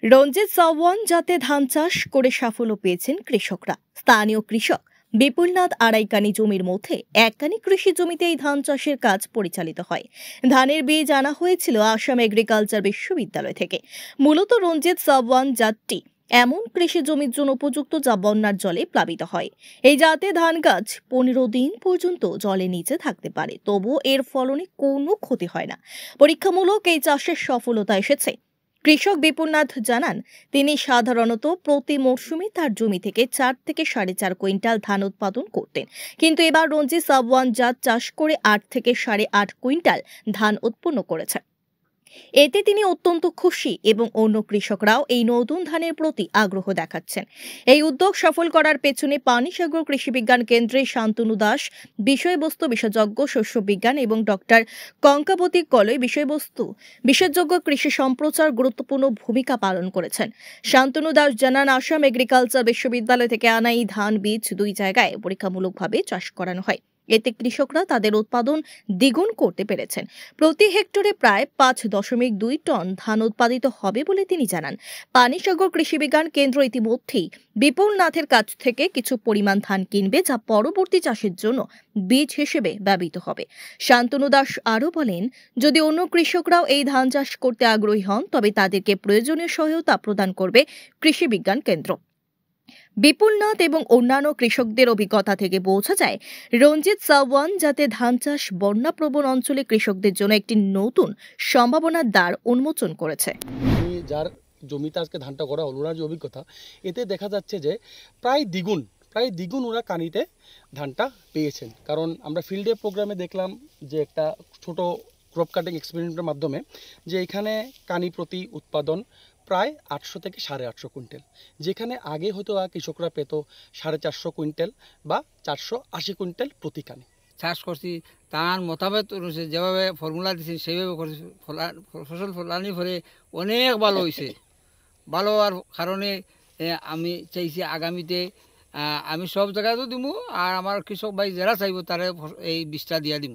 রঞ্জিত সাওয়ান জাতে ধান চাষ করে সাফল্য পেয়েছেন কৃষকরা। স্থানীয় কৃষক বিপুলনাথ আড়াইকানি জমির মধ্যে এককানি কৃষি জমিতে এই ধান চাষের কাজ পরিচালিত হয়। ধানের বীজ আনা হয়েছিল আসাম এগ্রিকালচার বিশ্ববিদ্যালয় থেকে। মূলত রঞ্জিত সাওয়ান জাতটি এমন কৃষি জমির জন্য উপযুক্ত যা বন্যার জলে প্লাবিত হয়। এই জাতে ধান গাছ 15 দিন পর্যন্ত জলের নিচে থাকতে পারে, তবুও এর ফলনে কোনো ক্ষতি হয় না। পরীক্ষামূলক এই চাষের সফলতা এসেছে। কৃষক বিপুলনাথ জানান, তিনি সাধারণত প্রতি মরশুমে তার জমি থেকে 4 থেকে 4.5 কুইন্টাল ধান উৎপাদন করতেন, কিন্তু এবার রঞ্জিত সাওয়ান জাত চাষ করে 8 থেকে 8.5 কুইন্টাল ধান উৎপন্ন করেছেন। এতে তিনি অত্যন্ত খুশি এবং অন্য কৃষকরাও এই নতুন ধানের প্রতি আগ্রহ দেখাচ্ছেন। এই উদ্যোগ সফল করার পেছনে পানিসাগর কৃষি বিজ্ঞান কেন্দ্রে শান্তনু দাস বিষয়বস্তু বিশেষজ্ঞ, শস্য বিজ্ঞান এবং ডক্টর কঙ্কাবতী কলই বিষয়বস্তু বিশেষজ্ঞ কৃষি সম্প্রচার গুরুত্বপূর্ণ ভূমিকা পালন করেছেন। শান্তনু দাস জানান, আসাম এগ্রিকালচার বিশ্ববিদ্যালয় থেকে আনা এই ধান বীজ 2 জায়গায় পরীক্ষামূলকভাবে চাষ করানো হয়। এতে কৃষকরা তাদের উৎপাদন দ্বিগুণ করতে পেরেছেন। প্রতি হেক্টরে প্রায় 5.2 টন ধান উৎপাদিত হবে বলে তিনি জানান। পানিসাগর কৃষি বিজ্ঞান কেন্দ্র ইতিমধ্যেই বিপুল নাথের কাছ থেকে কিছু পরিমাণ ধান কিনবে, যা পরবর্তী চাষের জন্য বীজ হিসেবে ব্যবহৃত হবে। শান্তনু দাস আরও বলেন, যদি অন্য কৃষকরাও এই ধান চাষ করতে আগ্রহী হন, তবে তাদেরকে প্রয়োজনীয় সহায়তা প্রদান করবে কৃষি বিজ্ঞান কেন্দ্র। বিপুলনাথ এবং অন্যান্য কৃষকদের অভিজ্ঞতা থেকে বোঝা যায়, রঞ্জিত সাওয়ান যাতে ধান চাষ বন্যাপ্রবণ অঞ্চলে কৃষকদের জন্য একটি নতুন সম্ভাবনার দ্বার উন্মোচন করেছে। যার জমিতে আজকে ধানটা করা হলো, ওনার যে অভিজ্ঞতা, এতে দেখা যাচ্ছে যে প্রায় দ্বিগুণ ওরা কানিতে ধানটা পেয়েছেন। কারণ আমরা ফিল্ডে প্রোগ্রামে দেখলাম যে একটা ছোট ক্রপ কাটিং এক্সপেরিমেন্টের মাধ্যমে যে এখানে কানি প্রতি উৎপাদন প্রায় 800 থেকে 850 কুইন্টাল, যেখানে আগে হয়তো কৃষকরা পেত 450 কুইন্টাল বা 480 কুইন্টাল প্রতি কানি। চাষ করছি তার মোতাবেক যেভাবে ফর্মুলা দিচ্ছি সেইভাবে করছি, ফসল ফলানি ফলে অনেক ভালো হয়েছে। ভালো হওয়ার কারণে আমি চাইছি আগামীতে আমি সব জায়গাতেও দিব, আর আমার কৃষক ভাই যারা চাইব তারা এই বীজটা দিয়া দিব।